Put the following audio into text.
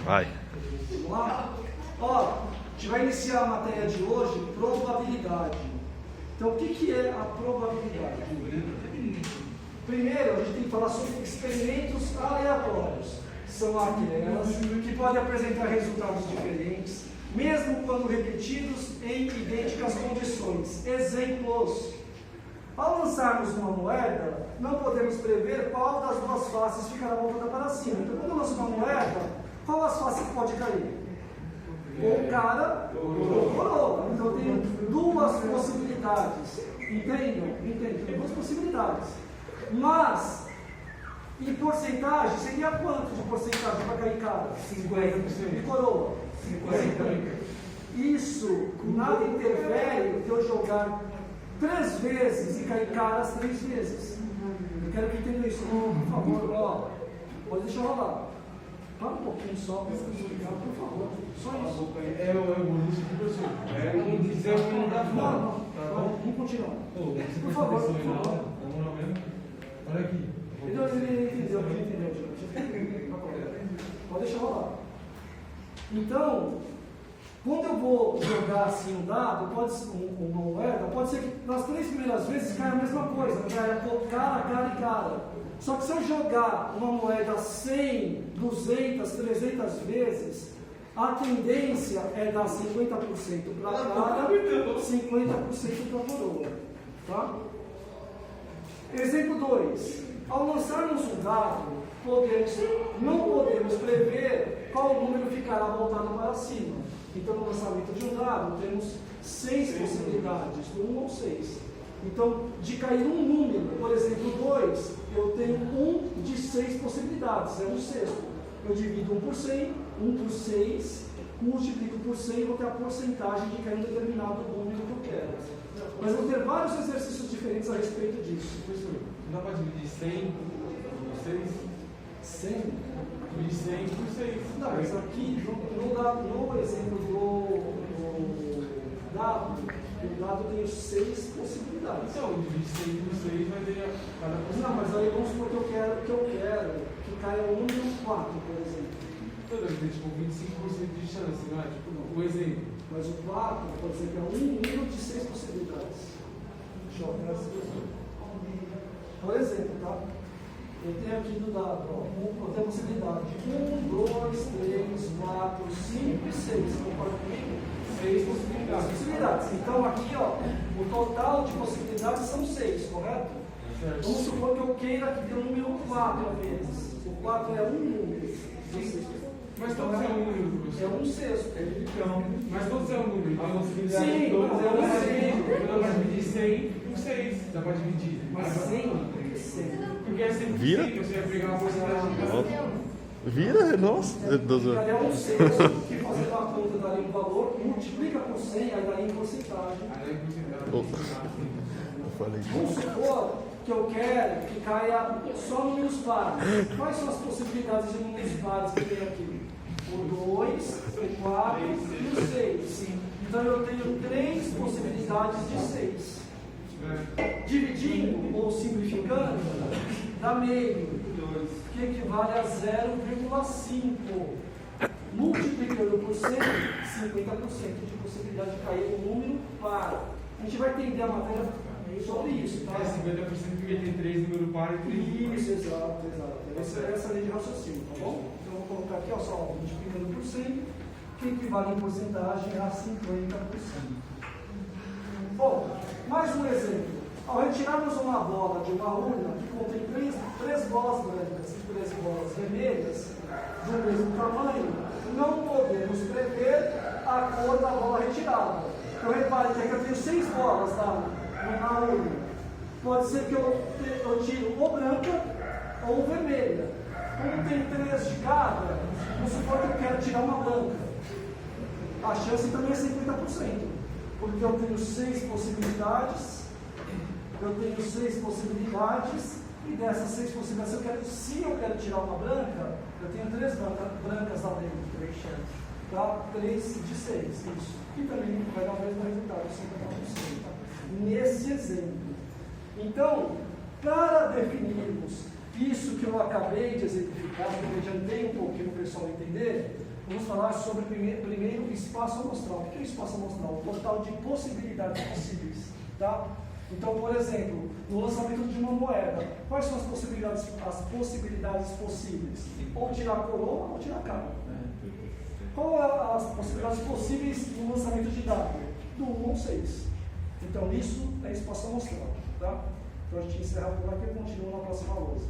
Vai. Vamos lá? Ó, a gente vai iniciar a matéria de hoje, probabilidade. Então, o que é a probabilidade? Primeiro, a gente tem que falar sobre experimentos aleatórios. São aquelas que podem apresentar resultados diferentes, mesmo quando repetidos em idênticas condições. Exemplos. Ao lançarmos uma moeda, não podemos prever qual das duas faces ficará voltada para cima. Então, quando eu lanço uma moeda, qual as faces pode cair? Ou cara ou coroa. Então, eu tenho duas possibilidades. Entendam? Tem duas possibilidades. Mas, em porcentagem, seria quanto de porcentagem para cair cara? 50%. E coroa? 50%. Isso nada interfere de eu jogar 3 vezes e cair caras 3 vezes. Eu quero que entendam isso. Por favor, ó, pode deixar rolar. Para um pouquinho só para eu explicar, por favor. Só isso. É o índice de pessoa. É o índice da Não, vamos continuar. Por favor, por favor. Olha aqui. Ele entendeu. Pode deixar rolar. Então, quando eu vou jogar assim um dado, uma moeda, pode ser que nas 3 primeiras vezes caia a mesma coisa, caia cara e cara. Só que se eu jogar uma moeda 100, 200, 300 vezes, a tendência é dar 50% para cara, 50% para coroa. Tá? Exemplo 2. Ao lançarmos um dado, não podemos prever qual número ficará voltado para cima. Então, no lançamento de um dado, temos 6 possibilidades, 1 ou 6. Então, de cair um número, por exemplo, 2, eu tenho 1 de 6 possibilidades, é um sexto. Eu divido 1 por 100, 1 por 6, multiplico por 100 e vou ter a porcentagem de cair um determinado número que eu quero. Mas vou ter vários exercícios diferentes a respeito disso. Não dá para dividir 100 por 6? 100? Dividir 100 por 6. Não, mas aqui, no exemplo do dado, o dado tem 6 possibilidades. Então, dividir 100 por 6 vai ter cada possibilidade. Não, mas aí vamos supor que eu quero que caia o número 4, por exemplo. Então, deve ter tipo 25% de chance, não é? Tipo, um exemplo. Mas o 4, por exemplo, é um número de 6 possibilidades. Deixa eu ver assim. Por exemplo, tá? Eu tenho aqui do dado, ó, eu tenho a possibilidade de 1, 2, 3, 4, 5 e 6. Concorda comigo? 6 possibilidades. Então aqui, ó, o total de possibilidades são 6, correto? Certo. Vamos supor que eu queira que dê o número 4 vezes. O 4 é um número. Mas todos é um número, professor. É um sexto. Então, mas todos é um número. Então, a possibilidade Sim, de todos é um mas é um número. Então, dá para dividir 100 por 6. Dá para dividir. Mas 100. Porque é 100 por Vira? 100, você vai pegar uma porcentagem de cada. Vira? Nossa. Cadê um sexto que fazendo a conta daria um valor, multiplica por 100, aí daria em porcentagem. Aí é porcentagem. Eu falei. Vamos supor que eu quero que caia só números pares. Quais são as possibilidades de números pares que tem aqui? O 2, o 4 e o 6. Então eu tenho 3 possibilidades de 6. Dividindo ou simplificando, dá meio, que equivale a 0,5. Multiplicando por 100, 50% de possibilidade de cair um número par. A gente vai entender a matéria sobre isso, tá? É 50% porque tem 3 números par e 3 números. Isso, exato. Essa é a lei de raciocínio, tá bom? Então eu vou colocar aqui, ó, só multiplicando por 100, que equivale em porcentagem a 50%. Bom, mais um exemplo. Ao retirarmos uma bola de uma urna que contém 3 bolas brancas e 3 bolas vermelhas, do mesmo tamanho, não podemos prever a cor da bola retirada. Então repare que aqui eu tenho 6 bolas na urna. Pode ser que eu tiro ou branca ou vermelha. Como tem 3 de cada, vamos supor que eu quero tirar uma branca. A chance também é 50%. Porque eu tenho 6 possibilidades. E dessas 6 possibilidades, se eu quero tirar uma branca, eu tenho 3 brancas lá dentro. 3 chances. Tá? 3 de 6, isso. E também vai dar o mesmo resultado, 50%. Tá? Nesse exemplo. Então, para definirmos isso que eu acabei de exemplificar, que eu adiantei um pouquinho para o pessoal entender, vamos falar sobre primeiro o espaço amostral. O que é o espaço amostral? O total de possibilidades possíveis. Tá? Então, por exemplo, no lançamento de uma moeda, quais são as possibilidades possíveis? Ou tirar a coroa ou tirar a cara. Qual as possibilidades possíveis no lançamento de W? Do 1 ao 6. Então, isso é espaço amostral. Tá? Então, a gente encerra por aqui e continua na próxima lousa.